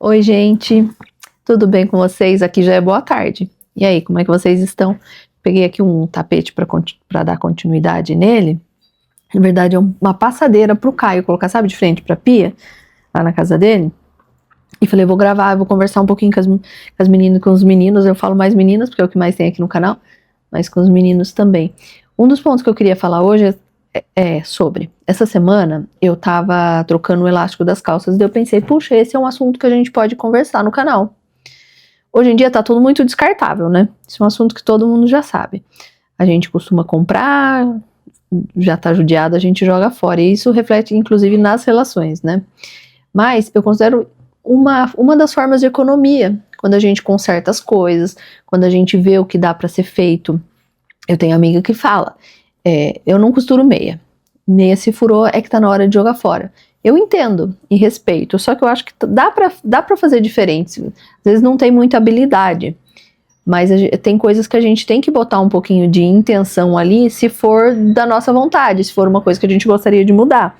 Oi, gente, tudo bem com vocês? Aqui já é boa tarde. E aí, como é que vocês estão? Peguei aqui um tapete para dar continuidade nele. Na verdade, é uma passadeira para o Caio colocar, sabe, de frente para a pia, lá na casa dele. E falei, vou gravar, vou conversar um pouquinho com as meninas, com os meninos. Eu falo mais meninas, porque é o que mais tem aqui no canal, mas com os meninos também. Um dos pontos que eu queria falar hoje é sobre. Essa semana eu tava trocando o elástico das calças e eu pensei, puxa, esse é um assunto que a gente pode conversar no canal. Hoje em dia tá tudo muito descartável, né? Isso é um assunto que todo mundo já sabe. A gente costuma comprar, já tá judiado, a gente joga fora. E isso reflete, inclusive, nas relações, né? Mas eu considero uma das formas de economia, quando a gente conserta as coisas, quando a gente vê o que dá para ser feito. Eu tenho amiga que fala, eu não costuro meia. Meia se furou, é que tá na hora de jogar fora. Eu entendo e respeito, só que eu acho que dá pra fazer diferente. Às vezes não tem muita habilidade, mas tem coisas que a gente tem que botar um pouquinho de intenção ali, se for da nossa vontade, se for uma coisa que a gente gostaria de mudar.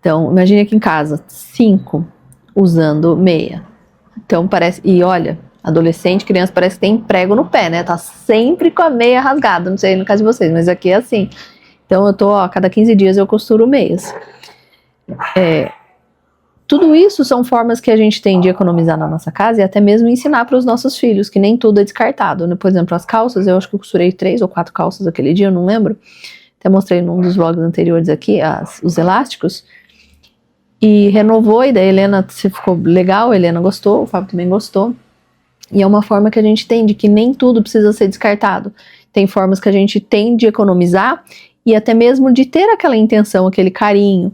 Então, imagine aqui em casa, 5 usando meia. Então parece, e olha, adolescente, criança, parece que tem prego no pé, né? Tá sempre com a meia rasgada, não sei no caso de vocês, mas aqui é assim. Então eu tô, a cada 15 dias eu costuro meias. Tudo isso são formas que a gente tem de economizar na nossa casa e até mesmo ensinar para os nossos filhos, que nem tudo é descartado, né? Por exemplo, as calças, eu acho que eu costurei 3 ou 4 calças aquele dia, eu não lembro. Até mostrei num dos vlogs anteriores aqui, os elásticos. E renovou, e daí a Helena, se ficou legal, a Helena gostou, o Fábio também gostou. E é uma forma que a gente tem de que nem tudo precisa ser descartado. Tem formas que a gente tem de economizar e até mesmo de ter aquela intenção, aquele carinho.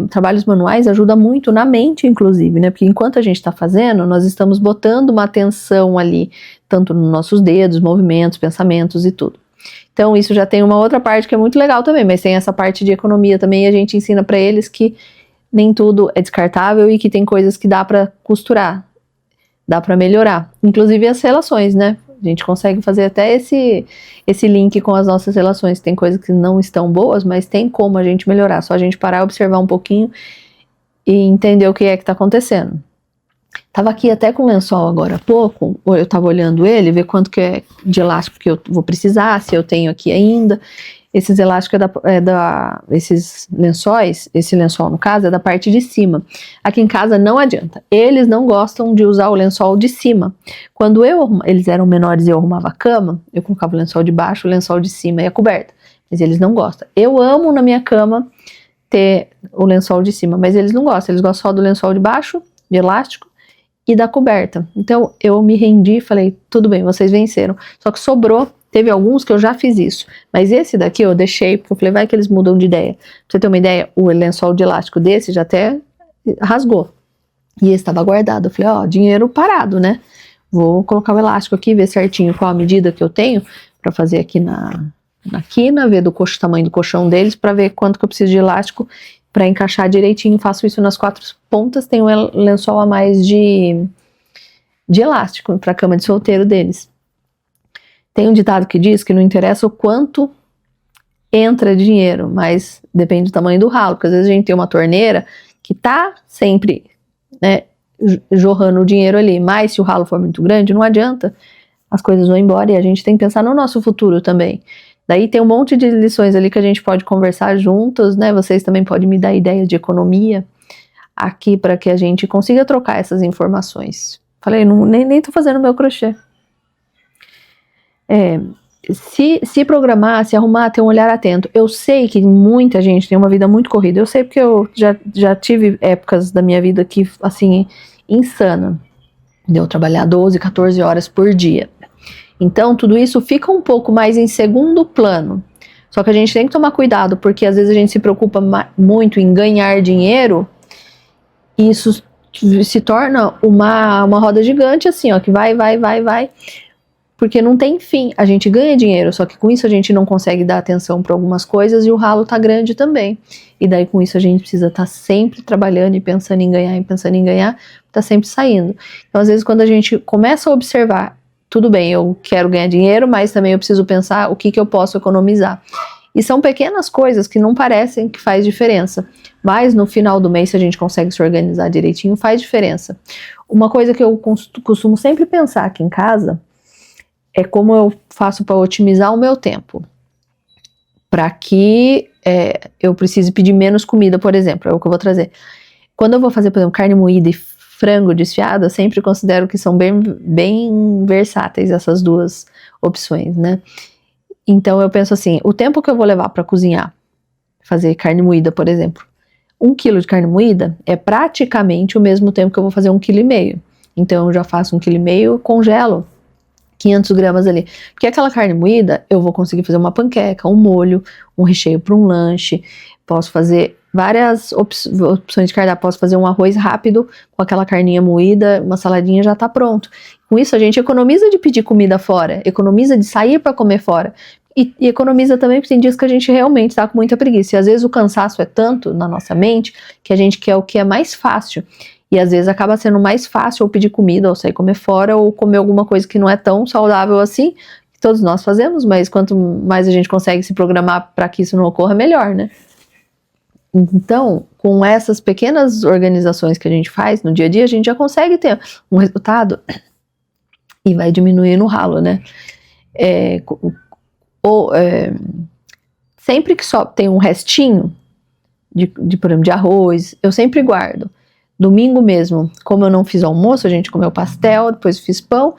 Trabalhos manuais ajuda muito na mente, inclusive, né? Porque enquanto a gente está fazendo, nós estamos botando uma atenção ali, tanto nos nossos dedos, movimentos, pensamentos e tudo. Então isso já tem uma outra parte que é muito legal também, mas tem essa parte de economia também, e a gente ensina para eles que nem tudo é descartável e que tem coisas que dá para costurar, dá para melhorar, inclusive as relações, né? A gente consegue fazer até esse link com as nossas relações. Tem coisas que não estão boas, mas tem como a gente melhorar. Só a gente parar, observar um pouquinho e entender o que é que está acontecendo. Tava aqui até com o lençol agora há pouco, eu tava olhando ele, ver quanto que é de elástico que eu vou precisar, se eu tenho aqui ainda. Esses elásticos esses lençóis, esse lençol no caso é da parte de cima. Aqui em casa não adianta, eles não gostam de usar o lençol de cima. Quando eles eram menores e eu arrumava a cama, eu colocava o lençol de baixo, o lençol de cima e a coberta. Mas eles não gostam. Eu amo na minha cama ter o lençol de cima, mas eles não gostam. Eles gostam só do lençol de baixo, de elástico, e da coberta. Então eu me rendi e falei, tudo bem, vocês venceram. Só que sobrou. Teve alguns que eu já fiz isso, mas esse daqui eu deixei, porque eu falei, vai que eles mudam de ideia. Pra você ter uma ideia, o lençol de elástico desse já até rasgou. E esse estava guardado. Eu falei, ó, dinheiro parado, né? Vou colocar o elástico aqui, ver certinho qual a medida que eu tenho para fazer aqui na quina, ver do tamanho do colchão deles, para ver quanto que eu preciso de elástico para encaixar direitinho. Faço isso nas 4 pontas, tem um lençol a mais de elástico para a cama de solteiro deles. Tem um ditado que diz que não interessa o quanto entra dinheiro, mas depende do tamanho do ralo, porque às vezes a gente tem uma torneira que tá sempre, né, jorrando o dinheiro ali, mas se o ralo for muito grande, não adianta, as coisas vão embora e a gente tem que pensar no nosso futuro também. Daí tem um monte de lições ali que a gente pode conversar juntos, né, vocês também podem me dar ideias de economia aqui para que a gente consiga trocar essas informações. Falei, nem tô fazendo meu crochê. Se programar, se arrumar, ter um olhar atento. Eu sei que muita gente tem uma vida muito corrida. Eu sei porque eu já tive épocas da minha vida que, assim, insana. De eu trabalhar 12, 14 horas por dia. Então, tudo isso fica um pouco mais em segundo plano. Só que a gente tem que tomar cuidado, porque às vezes a gente se preocupa muito em ganhar dinheiro. E isso se torna uma roda gigante, assim, ó, que vai. Porque não tem fim, a gente ganha dinheiro, só que com isso a gente não consegue dar atenção para algumas coisas e o ralo tá grande também. E daí com isso a gente precisa estar sempre trabalhando e pensando em ganhar, tá sempre saindo. Então às vezes quando a gente começa a observar, tudo bem, eu quero ganhar dinheiro, mas também eu preciso pensar o que eu posso economizar. E são pequenas coisas que não parecem que faz diferença, mas no final do mês, se a gente consegue se organizar direitinho, faz diferença. Uma coisa que eu costumo sempre pensar aqui em casa é como eu faço para otimizar o meu tempo, para que eu precise pedir menos comida, por exemplo, é o que eu vou trazer. Quando eu vou fazer, por exemplo, carne moída e frango desfiado, eu sempre considero que são bem versáteis essas duas opções, né? Então eu penso assim, o tempo que eu vou levar para cozinhar, fazer carne moída, por exemplo, 1 quilo de carne moída é praticamente o mesmo tempo que eu vou fazer 1,5 kg. Então eu já faço 1,5 kg, congelo 500 gramas ali. Porque aquela carne moída, eu vou conseguir fazer uma panqueca, um molho, um recheio para um lanche, posso fazer várias opções de cardápio, posso fazer um arroz rápido com aquela carninha moída, uma saladinha, já tá pronto. Com isso a gente economiza de pedir comida fora, economiza de sair para comer fora, e economiza também porque tem dias que a gente realmente tá com muita preguiça, e às vezes o cansaço é tanto na nossa mente que a gente quer o que é mais fácil, e às vezes acaba sendo mais fácil ou pedir comida, ou sair comer fora, ou comer alguma coisa que não é tão saudável assim, que todos nós fazemos, mas quanto mais a gente consegue se programar para que isso não ocorra, melhor, né? Então, com essas pequenas organizações que a gente faz no dia a dia, a gente já consegue ter um resultado e vai diminuir no ralo, né? Sempre que só tem um restinho por exemplo, de arroz, eu sempre guardo. Domingo mesmo, como eu não fiz almoço, a gente comeu pastel, depois fiz pão.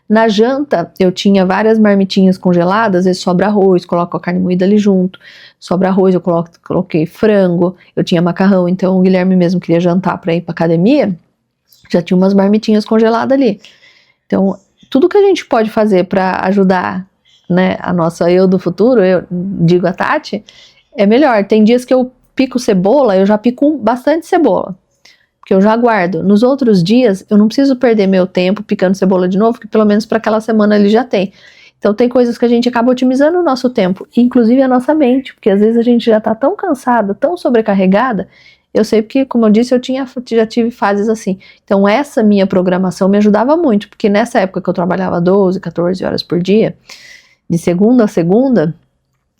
Na janta, eu tinha várias marmitinhas congeladas, às vezes sobra arroz, coloco a carne moída ali junto. Sobra arroz, eu coloquei frango, eu tinha macarrão, então o Guilherme mesmo queria jantar para ir para academia, já tinha umas marmitinhas congeladas ali. Então, tudo que a gente pode fazer para ajudar, né, a nossa eu do futuro, eu digo a Tati, é melhor. Tem dias que eu pico cebola, eu já pico bastante cebola, porque eu já guardo. Nos outros dias, eu não preciso perder meu tempo picando cebola de novo, que pelo menos para aquela semana ele já tem. Então tem coisas que a gente acaba otimizando o nosso tempo, inclusive a nossa mente, porque às vezes a gente já está tão cansada, tão sobrecarregada. Eu sei porque, como eu disse, já tive fases assim. Então essa minha programação me ajudava muito, porque nessa época que eu trabalhava 12, 14 horas por dia, de segunda a segunda,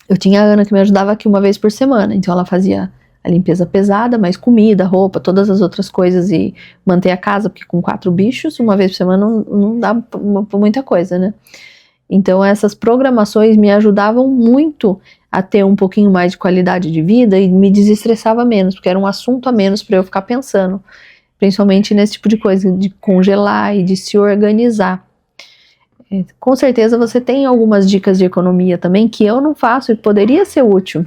eu tinha a Ana que me ajudava aqui uma vez por semana. Então ela fazia a limpeza pesada, mais comida, roupa, todas as outras coisas e manter a casa, porque com 4 bichos, uma vez por semana não dá pra muita coisa, né? Então essas programações me ajudavam muito a ter um pouquinho mais de qualidade de vida e me desestressava menos, porque era um assunto a menos para eu ficar pensando, principalmente nesse tipo de coisa, de congelar e de se organizar. Com certeza você tem algumas dicas de economia também que eu não faço e poderia ser útil,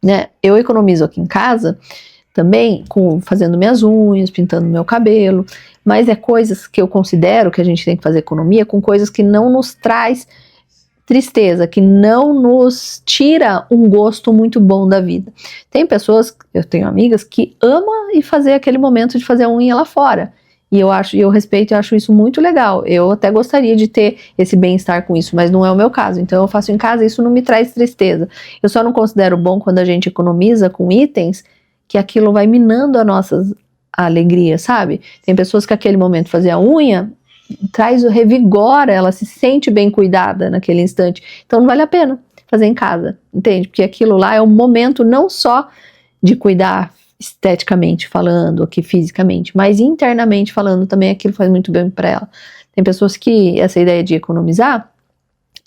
né? Eu economizo aqui em casa também fazendo minhas unhas, pintando meu cabelo, mas é coisas que eu considero que a gente tem que fazer economia com coisas que não nos traz tristeza, que não nos tira um gosto muito bom da vida. Tem pessoas, eu tenho amigas que amam ir fazer aquele momento de fazer a unha lá fora, e eu respeito e acho isso muito legal. Eu até gostaria de ter esse bem-estar com isso, mas não é o meu caso. Então eu faço em casa e isso não me traz tristeza. Eu só não considero bom quando a gente economiza com itens que aquilo vai minando a nossa alegria, sabe? Tem pessoas que aquele momento fazer a unha revigora, ela se sente bem cuidada naquele instante. Então não vale a pena fazer em casa, entende? Porque aquilo lá é um momento não só de cuidar esteticamente falando, aqui fisicamente, mas internamente falando também, aquilo faz muito bem para ela. Tem pessoas que essa ideia de economizar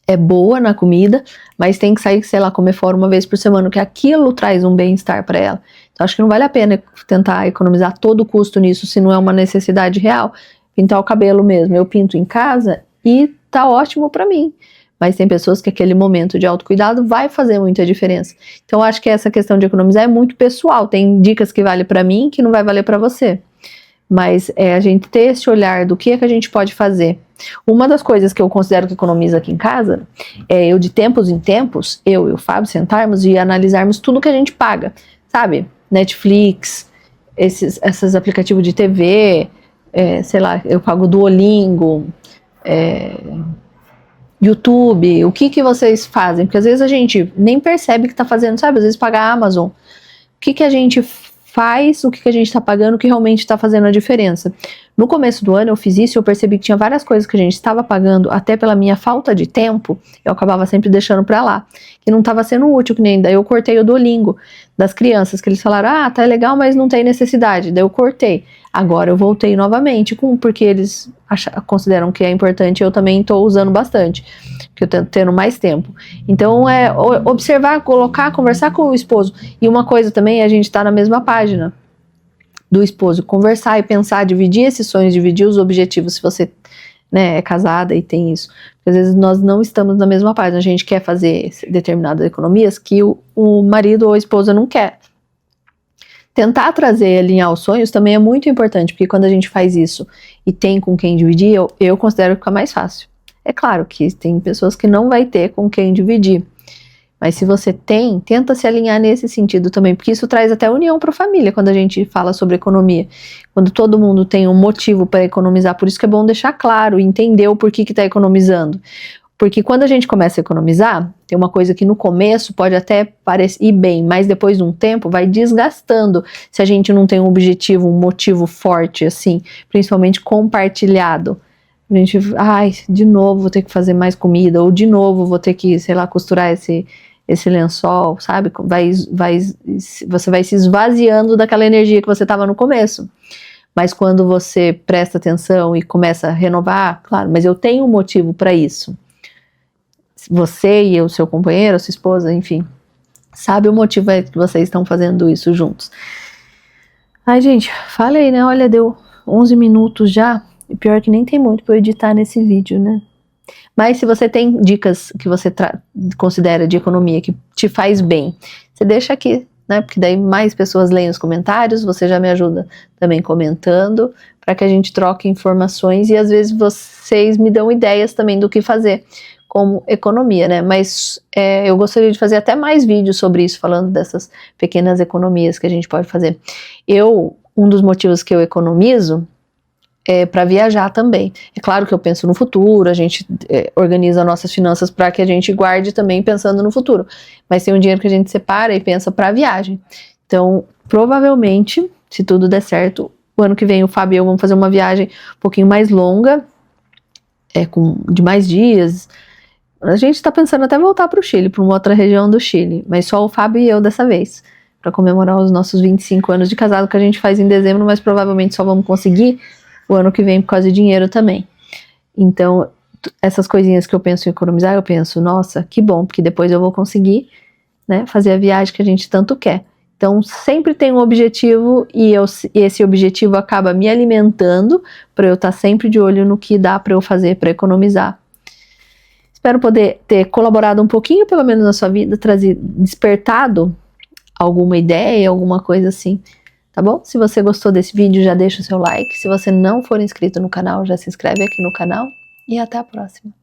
é boa na comida, mas tem que sair, sei lá, comer fora uma vez por semana, que aquilo traz um bem-estar para ela. Então acho que não vale a pena tentar economizar todo o custo nisso, se não é uma necessidade real. Pintar o cabelo mesmo, eu pinto em casa e tá ótimo para mim. Mas tem pessoas que aquele momento de autocuidado vai fazer muita diferença. Então acho que essa questão de economizar é muito pessoal. Tem dicas que valem para mim que não vai valer para você. Mas a gente ter esse olhar do que é que a gente pode fazer. Uma das coisas que eu considero que economiza aqui em casa é eu, de tempos em tempos, eu e o Fábio sentarmos e analisarmos tudo que a gente paga. Sabe? Netflix, esses aplicativos de TV, sei lá, eu pago Duolingo, YouTube, o que vocês fazem? Porque às vezes a gente nem percebe que tá fazendo, sabe? Às vezes paga a Amazon. O que a gente faz o que a gente está pagando que realmente está fazendo a diferença. No começo do ano eu fiz isso e eu percebi que tinha várias coisas que a gente estava pagando, até pela minha falta de tempo, eu acabava sempre deixando para lá, que não estava sendo útil, que nem daí eu cortei o Duolingo das crianças, que eles falaram, tá legal, mas não tem necessidade, daí eu cortei. Agora eu voltei novamente, porque eles consideram que é importante, eu também estou usando bastante, porque eu estou tendo mais tempo. Então é observar, colocar, conversar com o esposo. E uma coisa também é a gente estar na mesma página do esposo, conversar e pensar, dividir esses sonhos, dividir os objetivos, se você, né, é casada e tem isso. Porque às vezes nós não estamos na mesma página, a gente quer fazer determinadas economias que o marido ou a esposa não quer. Tentar trazer, alinhar os sonhos também é muito importante, porque quando a gente faz isso e tem com quem dividir, eu considero que fica mais fácil. É claro que tem pessoas que não vai ter com quem dividir, mas se você tem, tenta se alinhar nesse sentido também, porque isso traz até união para a família quando a gente fala sobre economia. Quando todo mundo tem um motivo para economizar, por isso que é bom deixar claro e entender o porquê que está economizando. Porque quando a gente começa a economizar, tem uma coisa que no começo pode até parecer ir bem, mas depois de um tempo vai desgastando se a gente não tem um objetivo, um motivo forte assim, principalmente compartilhado. A gente, de novo vou ter que fazer mais comida, ou de novo vou ter que, sei lá, costurar esse lençol, sabe? Você vai se esvaziando daquela energia que você estava no começo. Mas quando você presta atenção e começa a renovar, claro, mas eu tenho um motivo para isso. Você e o seu companheiro, a sua esposa, enfim, sabe o motivo que vocês estão fazendo isso juntos. Gente, falei, né? Olha, deu 11 minutos já. E pior que nem tem muito para eu editar nesse vídeo, né? Mas se você tem dicas que você considera de economia que te faz bem, você deixa aqui, né? Porque daí mais pessoas leem os comentários, você já me ajuda também comentando, para que a gente troque informações e às vezes vocês me dão ideias também do que fazer como economia, né? Mas eu gostaria de fazer até mais vídeos sobre isso, falando dessas pequenas economias que a gente pode fazer. Um dos motivos que eu economizo é para viajar também. É claro que eu penso no futuro, a gente organiza nossas finanças para que a gente guarde também pensando no futuro, mas tem um dinheiro que a gente separa e pensa para viagem. Então, provavelmente, se tudo der certo, o ano que vem o Fábio e eu vamos fazer uma viagem um pouquinho mais longa, de mais dias. A gente está pensando até voltar para o Chile, para uma outra região do Chile, mas só o Fábio e eu dessa vez, para comemorar os nossos 25 anos de casado, que a gente faz em dezembro, mas provavelmente só vamos conseguir o ano que vem por causa de dinheiro também. Então, essas coisinhas que eu penso em economizar, eu penso, nossa, que bom, porque depois eu vou conseguir, né, fazer a viagem que a gente tanto quer. Então, sempre tem um objetivo e esse objetivo acaba me alimentando para eu estar sempre de olho no que dá para eu fazer para economizar. Espero poder ter colaborado um pouquinho, pelo menos na sua vida, despertado alguma ideia, alguma coisa assim, tá bom? Se você gostou desse vídeo, já deixa o seu like. Se você não for inscrito no canal, já se inscreve aqui no canal. E até a próxima.